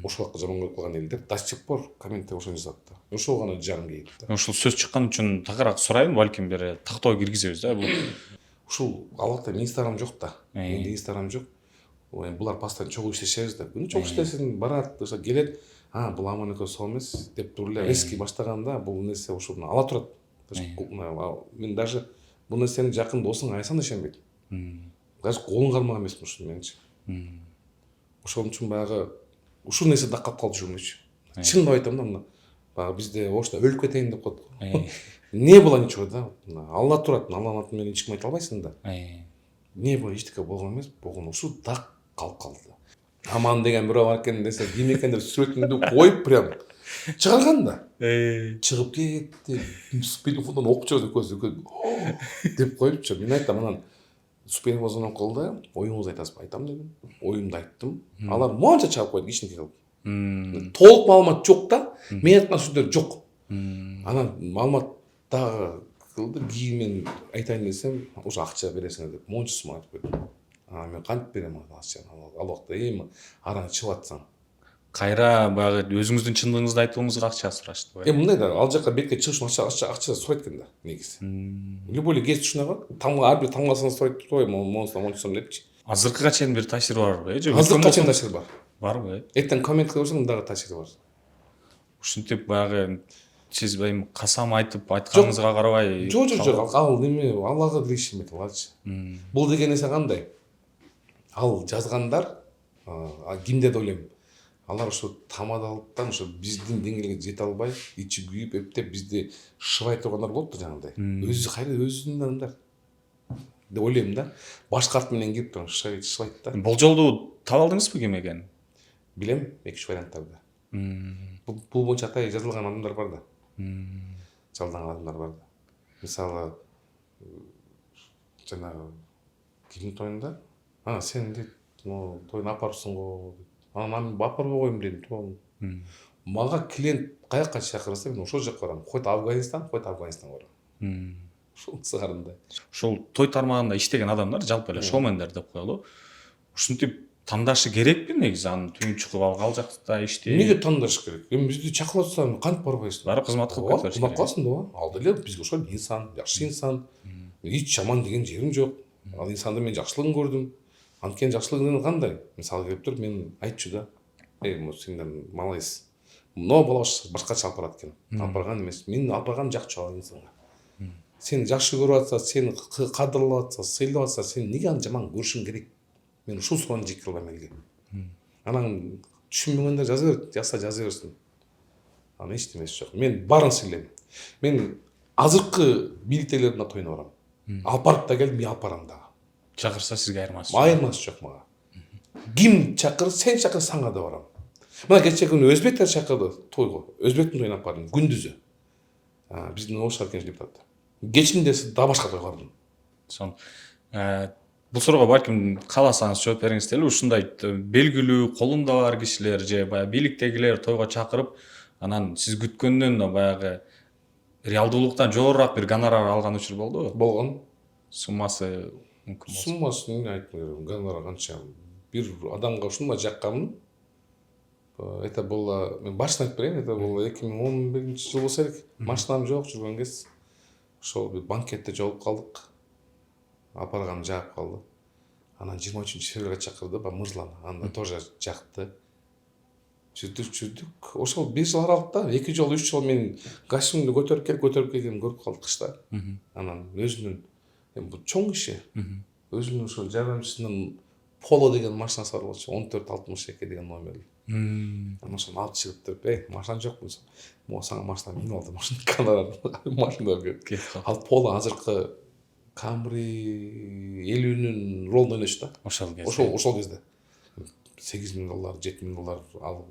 Ошол жакка жаман көрүп калган эл деп до сих пор комментте ошону жазат да. Ошол гана жарым кейип да. Ушул сөз чыккан үчүн такыраак сурайын, балким бир тактоо киргизебиз да. Бул ушул албатта менин Инстаграм жок да. Менде Инстаграм жок. Булар постоянно чогуу иштешебиз да. Күнү чогуу иштесин, барат, ошо келет. Бул аман экөө сол эмес деп туруп эле эски баштаганда бул нерсе ошону ала турат. Мен даже бул нерсени жакын досуң айсаң да ишенбейт. Даже колун кармаган эмесмин ушуну менчи. Ошон үчүн баягы ушул нерсе даккап калды жүрмөчү. Чындап айтам да, мына баягы бизде Ошто өлүп кетейин деп коет. Не было ничего да. Алла турат, Алланын атын менен эч ким айта албайсың да. Не было, эчтеке болгон эмес, болгон ушул дак калып калды. Аман деген бирөө бар экен десе, ким экен деп сүрөтүндү коюп прям чыгарган да. Чыгып кетти. Телефондон окуп чыгып көзү деп коюпчу. Мен айтам, анан Суспенов кылды, оюңузду айтасызбы? Айтам дедим. Оюмду айттым. Алар монча чыгып койду, кичинекей кылып. Толук маалымат жок да. Мен айткан сөздөр жок. Анан маалымат дагы кылды, кийин мен айтайын десем, уже акча бересиңер деп монча сумма айтып койду. Мен кантип берем ал убакта эми араң чыгып атсаң. Кайра баягы өзүңүздүн чындыгыңызды айтууңузга акча сурашты. Мындай да ал жака бетке чыгыш үчүн акча сурайт экен да негизи. Любой эле кесип ушундай го. Ар бир тамгасына сурайт ой, монусунан мончусун депчи. Азыркыга чейин бир таасири барбы? Же Азыркыга чейин таасири бар. Барбы? Эртең коммент кылсаң дагы таасири бар. Ушинтип баягы сиз эми касам айтып айтканыңызга карабай. Жок, ал неме Аллага деле ишенбейт аларчы. Бул деген нерсе кандай? Ал жазгандар кимдер деп ойлойм. Алар ошо тамадалыктан ошо биздин деңгээлге жете албай, ичи күйүп, эптеп бизди шыбай тургандар болот да жанагындай. Өзү кайра өзүнүн адамдар деп ойлойм да. Башка арт менен кирип туруп шыбайт да. Болжолду таба алдыңызбы ким экенин? Билем, 2-3 варианттарды. Бул боюнча атай жазылган адамдар бар да. Жалданган адамдар бар да. Мисалы, жанагы кимдин тоюнда? Сен дейт, тоюна апарыпсың го. Анан апарбай коеюн дедим. Мага клиент каяка чакырса, мен ошол жака барам. Хоть Афганистанга барам. Ушул сыгарындай. Ушул той тармагында иштеген адамдар жалпы эле шоумендер деп коелу. Ушинтип тандашы керекпи негизи анын түбүн чукуп ал жакта иштейт? Эмнеге тандаш керек? Эми бизди чакырып атса, кантип барбайсың? Барып кызмат кылып кетип кызмат кыласың да. Ал деле бизге ошол инсан, жакшы инсан. Эч жаман деген жерим жок. Ал инсанды мен жакшылыгын көрдүм. Анткени жакшылыгы кандай? Мисалы келип туруп мен айтчу да. Сенден молодец. Но бала башкача алып барат экен. Алып барган эмес. Мен алып барган жакчу инсанга. Сени жакшы көрүп атса, сени кадырлап атса, сыйлап атса, сен эмнеге аны жаман көрүшүң керек? Мен ушул суроону жек көрөм элге. Анан түшүнбөгөндөр жаза берсин. Анан эч нерсе жок. Мен баарын сыйлайм. Мен азыркы бийликтегилердин тоюна барам. Алып барып да келдим, мен алып барам дагы. Чакырса сизге айырмасы? Айырмасы жок мага. Ким чакыр, сен чакыр, сага да барам. Мына кечээ күнү өзбектер чакырды тойго. Өзбектин тоюна алып бардым күндүзү. Биздин оңшар экен деп атат. Кечинде да башка тойго бардым. Бул суроого балким кааласаңыз жооп бериңиз деле. Ушундай белгилүү колунда бар кишилер же баягы бийликтегилер тойго чакырып, анан сиз күткөндөн да баягы реалдуулуктан жогорураак бир гонорар алган учур болдубу? Болгон. Суммасы мүмкүн болсо. Суммасын эмне айтып берем? Гонорар канча? Бир адамга ушундай жакканмын. Это было, мен башынан айтып берейин, это было 2011-жыл болсо керек. Машинам жок жүргөн кез. Ошол бир банкетте жолугуп калдык. Апарган жаап калды. Анан 23-февралга чакырды, мырзалан. Анда тоже жакты. Жүрдүк. Ошол 1 жыл аралыкта 2 жолу 3 жолу мен гашымды көтөрүп келгенин көрүп калдык кышта. Анан өзүнүн бул чоң киши. Өзүнүн ошол жардамчысынын Поло деген машинасы бар болчу, 1462 деген номер. Анан ошону алып чыгып туруп, машина жокпу? Могу сага машина минип алдым, машина берип. Ал Поло азыркы Camry 50-нün ролун ойночу да. Ошол кезде. $8,000, $7,000 ал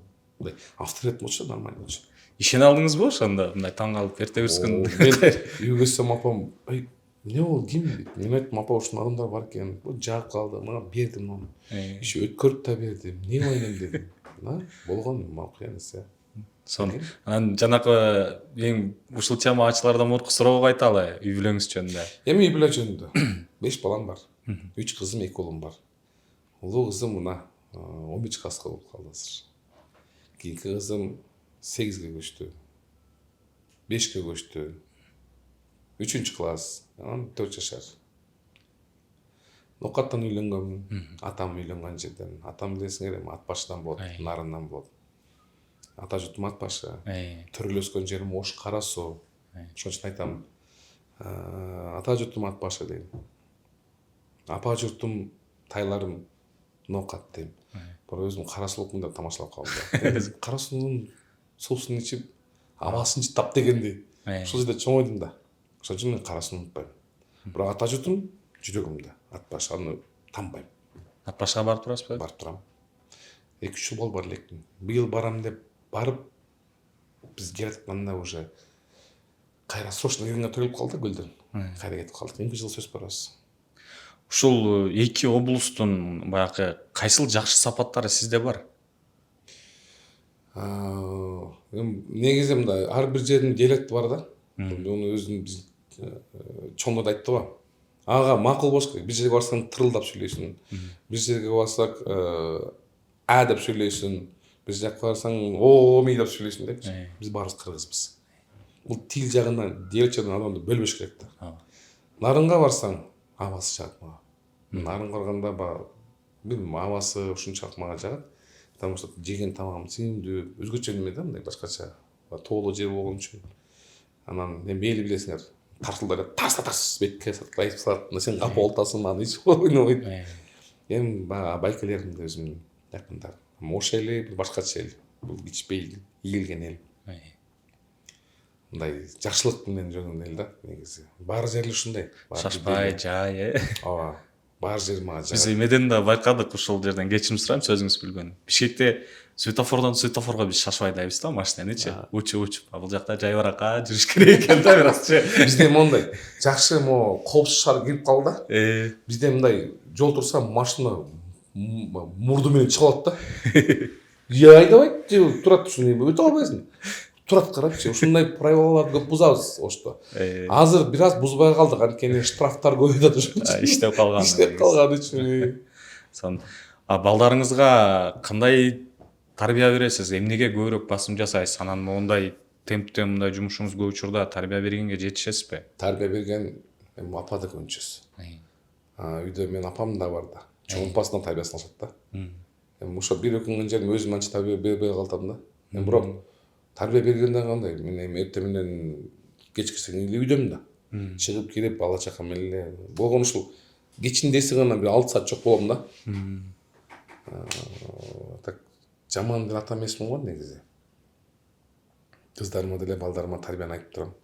авторитет болчу, нормально болчу. Ишене алдыңызбы ошондо? Мындай таң калып эртебизген. Мен үйгө келсем апам, эмне болду, ким дейт? Мен айттым, апа ушундай адамдар бар экен. Жаап калды, мага бердим аны. Иши өткөрүп да бердим. Эмне кылайын дедим. Болгон макул нерсе. Анан жанакы эң ушул чамаачылардан мурку суроого айталы, үй бүлөңүз жөнүндө. Эми үй бүлө жөнүндө 5 балам бар. 3 кызым, 2 уулум бар. Улуу кызым мына 11 класска болуп калды азыр. Кийинки кызым 8ге көчтү. 5ке көчтү. 3 класс, анан 4 жашар. Нокаттан үйлөнгөнмүн. Атам үйлөнгөн жерден. Атам билесиңер эми ат башыдан болот, нарындан болот. Ата журтум ат башы. Төрөлө өскөн жерим Ош Кара Суу. Ошон үчүн айтам, ата журтум ат башы дейм. Апа журтум тайларым Нокат дейм. Бирок өзүм Кара Суулукмун деп тамашалап калдым. Кара Суунун суусун ичип, абасын жыттап дегендей. Ошол жерде чоңойдум да. Ошон үчүн мен Кара Сууну унутпайм. Бирок ата журтум жүрөгүмдө. Ат башы, аны танбайм. Ат башыга барып турасызбы? Барып турам. 2-3 жыл болуп бар элекмин. Быйыл барам деп барып, биз келатканда уже кайра срочно келгенге төрөлүп калды көлдөн. Кайра кетип калдык. Эмки жыл сөз барабыз. Ушул эки облустун баягы кайсыл жакшы сапаттары сизде бар? Негизи мындай ар бир жердин диалекти бар да. Муну өзүн биз чоңдор айтты го. ага макул болуш керек. Бир жерге барсаң тырылдап сүйлөйсүң, бир жерге барсак а деп сүйлөйсүң, бир жака барсаң ми деп сүйлөйсүң депчи. Биз баарыбыз кыргызбыз. Бул тил жагынан, диалект жагынан адамды бөлбөш керек да. Нарынга барсаң абасы жагат мага. Нарынга барганда баягы билбейм, абасы ушунчалык мага жагат. Потому что жеген тамагым сиңимдүү, өзгөчө неме да, мындай башкача. Тоолуу жер болгон үчүн. Анан мээли билесиңер, тарсылдар тарс бетке айтып салат. Сен капа болуп атасың, аны эч ойнобойт. Эми баягы байкелерим да өзүмдүн жакындарым. Ош эли башкача эл. Бул ичпей ийилген эл. Мындай жакшылык менен жөнөген эл да негизи. Баары жери ушундай. Шашпай, жай, Ооба. Баары жери мага Биз жагат. эмеден да байкадык, ушул жерден кечирим сурайм, сөзүңүз билбедим. Бишкекте светофордон светофорго биз шашпай дайбыз да, машинанычы. Учуп. Бул жакта жайбаракка жүрүш керек экен да биразчы. Бизде мондай жакшы коопсуз шаар кирип калды да. Бизде мындай жол турса машина мурду менен чыгып алат да. Я айдабайт, же турат ушуну өтө албайсың. Турат карапчы, ушундай правилаларды көп бузабыз Ошто. Азыр бир аз бузбай калдык, анткени штрафтар көбөйүп атат. Иштеп калган. Иштеп калган үчүн. Сон балдарыңызга кандай тарбия бересиз? Эмнеге көбүрөөк басым жасайсыз? Анан моундай темпте мындай жумушуңуз көп учурда тарбия бергенге жетишесизби? Тарбия берген апада көбүнчөсү. Үйдө менин апам да бар да. Чоңпасынан тарбиясын алышат да. Эми ошо бир өкүнгөн жерим өзүм анча тарбия бербей калдым да. Эми бирок тарбия бергенде кандай? Мен эми эртең менен кечкисин эле үйдөм да. Чыгып кирип бала чака менен эле болгон ушул кечинде гана бир 6 саат жок болом да. Так жаман бир ата эмесмин го негизи. Кыздарыма деле балдарыма тарбияны айтып турам.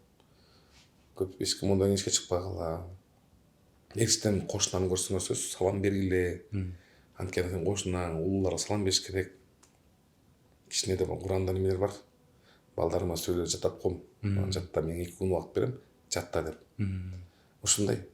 Көп эч ким ондан эшикке чыкпай кала. Эчтен кошунаны көрсөңөр сөз салам бергиле. Анткени сен кошунаң улууларга салам бериш керек. Кичинеде Куранда немелер бар. Балдарыма сөйлөп жатат ком. Жатта мен 2 күн убакыт берем, жатта деп. Ушундай.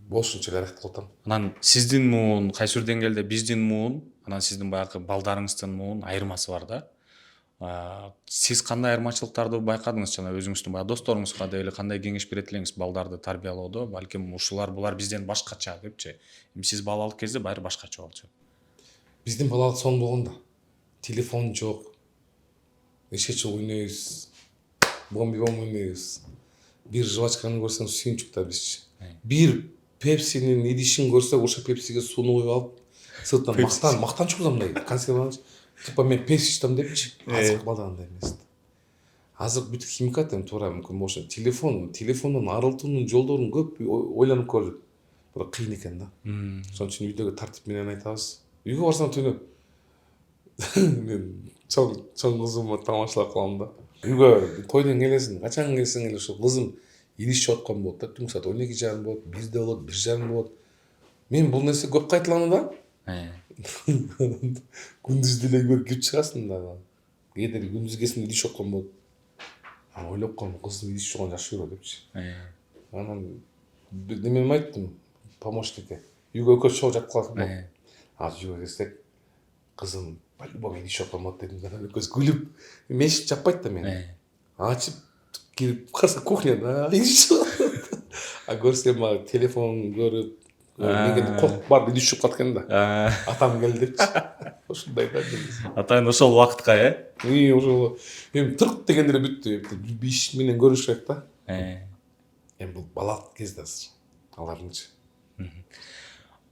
Болушунча аракет кылып атам. Анан сиздин муун кайсы бир деңгээлде биздин муун, анан сиздин баягы балдарыңыздын муун айырмасы бар да. Сиз кандай айырмачылыктарды байкадыңыз? Жана өзүңүздүн баягы досторуңузга деле кандай кеңеш берет элеңиз балдарды тарбиялоодо? Балким ушулар булар бизден башкача депчи. Эми сиз балалык кезде баары башкача болчу. Биздин балалык сонун болгондо. Телефон жок. Эшече ойнойбуз. Бомби ойнойбуз. Бир жвачканы көрсөң сүйүнчүк да бизчи. Бир пепсинин идишин көрсөк, ошо пепсиге сууну куюп алып, сырттан мактанчу мындай консерваланчы. Типа мен пепси ичтем депчи. Азыр балдагандай эмес. Азыр бүт химикат эми туура мүмкүн болушу. Телефондон арылтуунун жолдорун көп ойлонуп көрдүк. Бирок кыйын экен да. Ошон үчүн үйдөгү тартип менен айтабыз. Үйгө барсаң түнөп мен чоң кызымды тамашалап калам да. Үйгө тойдон келесиң, качан келсең эле ошо кызым идиш чыгып аткан болот да. Түнкү саат 12:30 болот, 1 болот, 1:30 болот. Мен бул нерсе көп кайталанды да. Күндүз деле көрүп кирип чыгасың да. Кээде күндүз келсең идиш чыгып аткан болот. Ойлоп калдым, кызым идиш чыгып жакшы көрөт депчи. Анан немеме айттым помощникке. Үйгө экөөбүз чогуу жатып калдык. Азыр үйгө келсек, кызым по-любому идиш чыгып аткан болот дедим да. Экөөбүз күлүп, мешит жаппайт да мени. Ачып кирип караса кухняда идиш чыгып. Көрсөм мага телефон көрүп, менден коркуп барып идиш чыгып калат экен да. Атам келди депчи. Ушундай да. Атайын ошол убакытка, Ошол эми тырк дегенде эле бүттү. Биш менен көрүш керек да. Эми бул балалык кезде азыр. Аларынчы.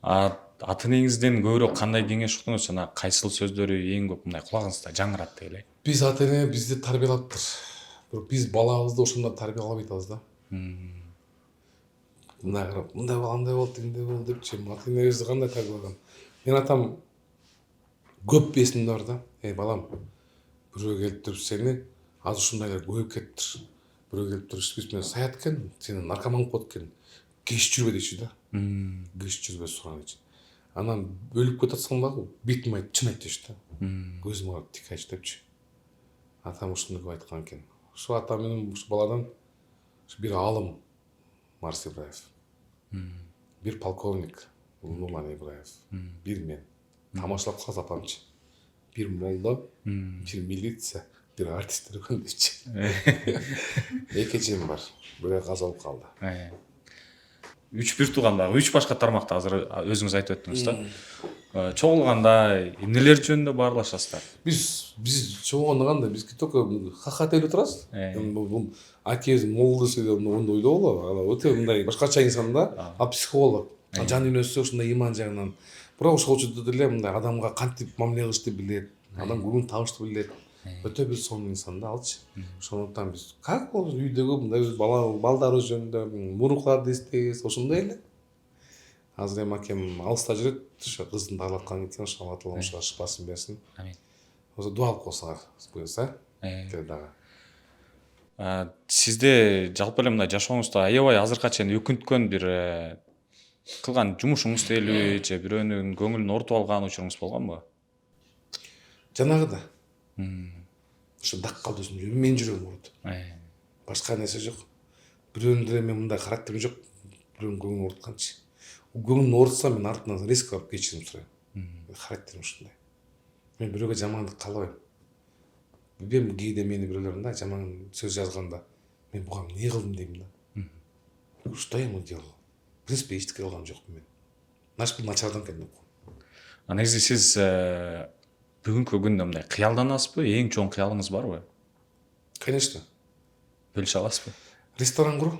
Ата энеңизден көбүрөөк кандай кеңеш уктуңуз? Жана кайсыл сөздөрү эң көп мындай кулагыңызда жаңырат дейли? Биз ата эне бизди тарбиялаптыр. Бирок биз балабызды ошондо тарбиялабай атабыз да. Мындай карап, мындай бол, андай бол, тиндей бол депчи. Ата энебизди кандай тарбиялаган? Менин атам көп эсимде бар да. Балам, бирөө келип туруп сени азыр ушундайлар көбөйүп кетиптир. Бирөө келип туруп биз менен саят экен, сени наркоман кылып атат экен. Кеш жүрбө дейчи да. Кеш жүрбө суран дейчи. Анан өлүп кетатсаң дагы бетиме айт, чын айт дейчи да. Көзүмө карап тик айт депчи. Атам ушуну көп айткан экен. Ошо атам менен ушу баладан бир алым Марс Ибраев. Бир полковник Нурлан Ибраев. Бир мен. Тамашалап калса апамчы. Бир молдо, бир милиция, бир артисттер экен депчи. Эки эжем бар. Бирөө каза болуп калды. үч бир туугандагы 3 башка тармакта азыр өзүңүз айтып өттүңүз да. Чогулганда эмнелер жөнүндө баарлашасыздар? Biz çoğunluğu kanda biz только хахат эле турасыз. Бул акебиз молдос эле онда ойлоп алабы? Ала өтө мындай башкача инсан да, а психолог. Жан дүйнөсү ушундай иман жагынан. Бирок ошол учурда деле мындай адамга кантип мамиле кылышты билет, адам көңүл табышты билет. Өтө бир сонун инсан да алчы. Ошондуктан биз как болду үйдөгү мындай өз балдарыбыз жөнүндө мурукларды эстейбиз, ошондой эле. Азыр эми акем алыста жүрөт, ошо кыздын таалаткан экен, ошо Алла Таала ошого шыпасын берсин. Амин. Ошо дуа кылып койсоңар буюрса. Дагы. Сизде жалпы эле мындай жашооңузда аябай азыркыга чейин өкүнткөн бир кылган жумушуңуз дейли же бирөөнүн көңүлүн оорутуп алган учуруңуз болгонбу? Жанагыда. Ошо дак калды өзүм, мен жүрөгүм ооруду. Башка нерсе жок. Бирөөнүн деле мен мындай характерим жок. Бирөөнүн көңүлүн оорутканчы. Көңүлүн оорутсам мен артынан резко алып кечирим сурайм. Характерим ушундай. Мен бирөөгө жамандык каалабайм. Билбейм, кээде мени бирөөлөр мындай жаман сөз жазганда мен буга эмне кылдым дейм да. Что я ему делал? В принципе, эчтеке кылган жокмун мен. Значит, бул начардан экен деп коем. Негизи сиз бүгүнкү күндө мындай кыялданасызбы? Эң чоң кыялыңыз барбы? Конечно. Бөлүшө аласызбы? Ресторан куруу.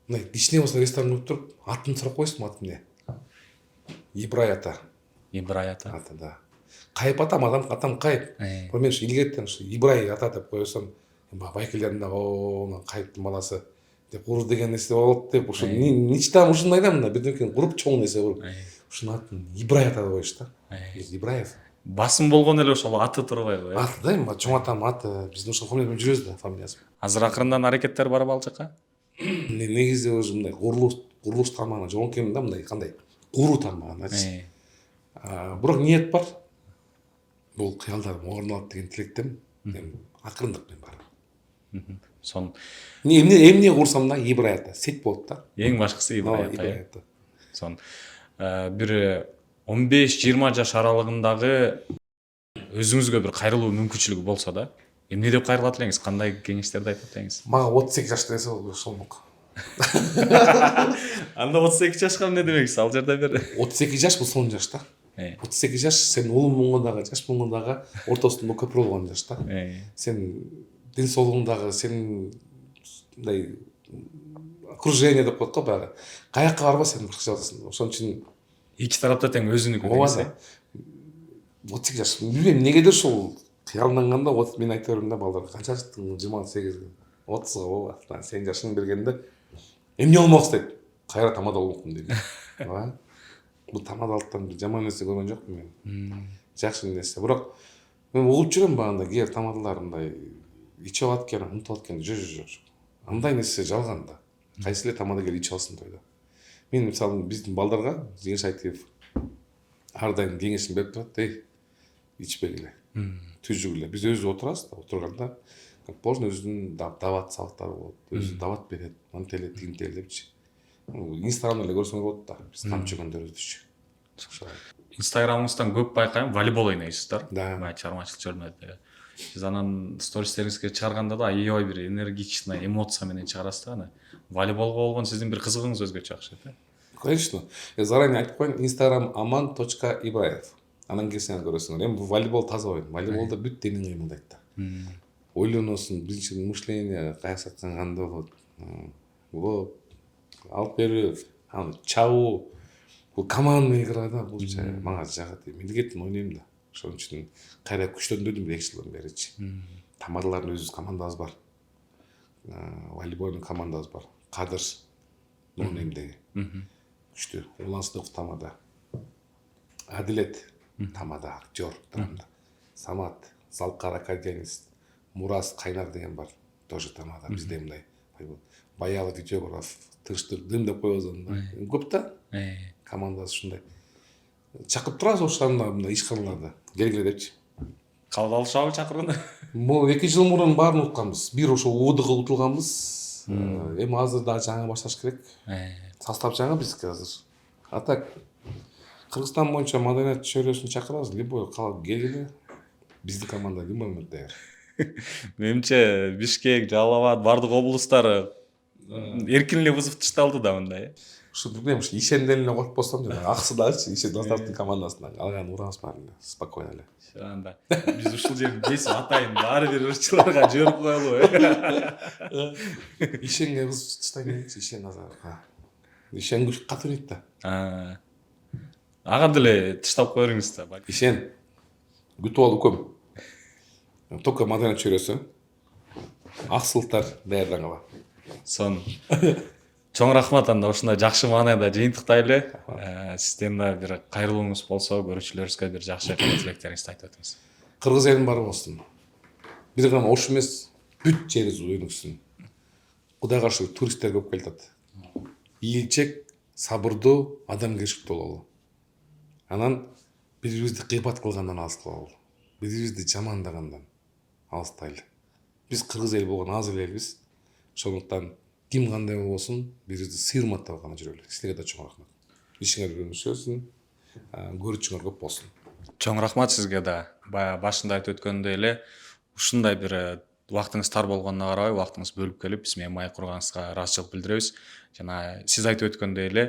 Мындай кичине болсо ресторан куруп туруп, атын сурап коесуң, аты эмне? Ибрай ата. Ибрай ата. Аты да. Кайып атам кайып. Мен ушу илгерттен ушу Ибрай ата деп койсом, байкелердин дагы кайыптын баласы деп куру деген нерсе болот деп ушу мечтам ушундай да, мына бирдекен куруп чоң нерсе куруп. Ушунун атын Ибрай ата деп коюш да. Ибраев. Басым болгон эле ошол аты турбайбы? Аты да, эми чоң атам аты, биздин ошол фамилия менен жүрөбүз да, фамилиясы. Азыр акырындан аракеттер барбы ал жака? Негизи уже мындай курулуш тармагына жоонкемин да, мындай кандай куруу тармагыначы. Бирок ниет бар. Бул кыялдарым орун деген тилектем. Эми акырындык менен бар. Сон эмне курсам да Ибрай ата, сет болот да. Эң башкысы Ибрай ата. Сон бир 15-20 жаш аралыгындагы өзүңүзгө бир кайрылуу мүмкүнчүлүгү болсо да, эмне деп кайрылат элеңиз? Кандай кеңештерди айтат элеңиз? Мага 32 жашта десе болмок. Анда 32 жашка эмне демексиз? Ал жерде бир 32 жаш бул сонун жаш да. 32 жаш сен улуу муңго дагы, жаш муңго дагы ортосунда көпүрө болгон жаш да. Сен ден соолугуңдагы, сен мындай окружение деп коет го баягы. Каякка барба сен башкача аласың. Ошон үчүн эки тарапта тең өзүнүкү дегенсиз. 32 жаш. Билбейм, эмнегедир ушул кыялданганда мен айта берем да балдарга, канча жаштың? 28, 30га болбойт. Сен жашың бергенде эмне болмоксуз дейт. Кайра тамада болмокмун дейт. Бул тамадалыктан бир жаман нерсе көргөн жокмун мен. Жакшы нерсе. Бирок мен угуп жүрөм багында кээ тамадалар мындай ичип алат экен, унутуп алат экен. Жок. Андай нерсе жалган да. Кайсы эле тамада келип ичип алсын тойдо. Мен мисалы биздин балдарга Жеңиш Айтиев ар дайым кеңешин берип турат. Ичпегиле. Түзүгүлө. Биз өзү отурабыз да, отурганда как можно өзүнүн дават салттары болот. Өзү дават берет, мантеле, тигинтеле депчи. Инстаграмда эле көрсөңөр болот да. Биз камчы күндөрүбүзчү. Инстаграмыңыздан көп байкайм, волейбол ойнойсуздар. Да. Чыгармачылык жөнүндө. Сиз анан стористериңизге чыгарганда да аябай бир энергичный эмоция менен чыгарасыз да. Волейболго болгон сиздин бир кызыгыңыз өзгөчө акча. Конечно. Заранее айтып коеюн, Instagram aman.ibraev. Анан келсеңер көрөсүңөр. Эми бул волейбол таза оюн. Волейболдо бүт денең кыймылдайт да. Ойлоносуң, биринчи мышление каясаткан кандай болот. Бул алып берүү, чабуу. Бул командный игра да, бул мага жагат. Милдеттен ойнойм да. Ошон үчүн кайра күчтөндүрдүм 2 жылдан беричи. Тамадалардын өзүбүз командабыз бар. Волейболдун командабыз бар. Кадыр Нонемдеги. Күчтүү. Улан Сыдыков тамада. Адилет тамада, актер драмада. Самат, Залкар академист, Мурас Кайнар деген бар. Тоже тамада. Бизде мындай баягы видеограф, тынчтык дым деп коебуз да. Көп да. Командасы ушундай. Чакырып турабыз ошондо мындай ишканаларда. Келгиле депчи. Кабыл алышабы чакырууну? Бул 2 жыл мурун баарын утканбыз. Бир ошо УДГга утулганбыз. Эми азыр дагы жаңы башташ керек. Состав жаңы бизге азыр. А так Кыргызстан боюнча маданият чөйрөсүн чакырабыз. Любой калып келгиле. Биздин команда любой момент даяр. Менимче Бишкек, Жалал Абад бардык облустар эркин эле бузуп ташталды да мындай. Ушу билбейм, ушу ишенден эле коюп койсом жана аксыдачы ишен Доставтын командасынан алган урамыз бар эле, спокойно эле. Анда биз ушул жерди кесип атайын баары бир ырчыларга жиберип коелу. Ишенге бузуп таштай берчи, ишен азыр. Ишен күч катуу дейт да. Ага деле таштап кое бериңиз да. Ишен күтүп ал үкөм. Только модерн чөйрөсү. Аксылтар даярдан кала. Сон чоң рахмат анда ушундай жакшы маанайда жыйынтыктайлы. Сизден да бир кайрылууңуз болсо, көрүүчүлөрүбүзгө бир жакшы тилектериңизди айтып өтүңүз. Кыргыз элин баары болсун. Бир гана Ош эмес, бүт жерибиз өнүксүн. Кудайга шүгүр, туристтер көп келатат. Ийгилчек, сабырдуу, адамгерчиликтүү бололу. Анан бири-бирибизди кыйбат кылгандан алыс кылалы. Бири-бирибизди жамандагандан алыстайлы. Биз кыргыз эл болгон аз элбиз. Ошондуктан ким кандай болбосун, бири-бирибизди сый урматтап гана жүрөлү. Силерге да чоң рахмат. Ишиңер өнүксүн, көрүүчүңөр көп болсун. Чоң рахмат сизге да. Баягы башында айтып өткөндөй эле ушундай бир убактыңыз тар болгонуна карабай убактыңыз бөлүп келип биз менен маек курганыңызга ыраазычылык билдиребиз. Жана сиз айтып өткөндөй эле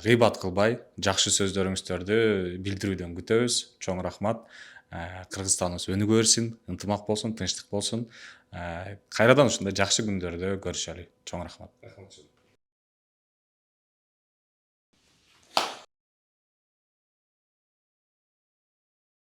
гыйбат кылбай жакшы сөздөрүңүздөрдү билдирүүдөн күтөбүз. Чоң рахмат. Кыргызстаныбыз өнүгө берсин, ынтымак болсун, тынчтык болсун. Кайрадан ушундай жакшы күндөрдө көрүшөлү. Чоң рахмат.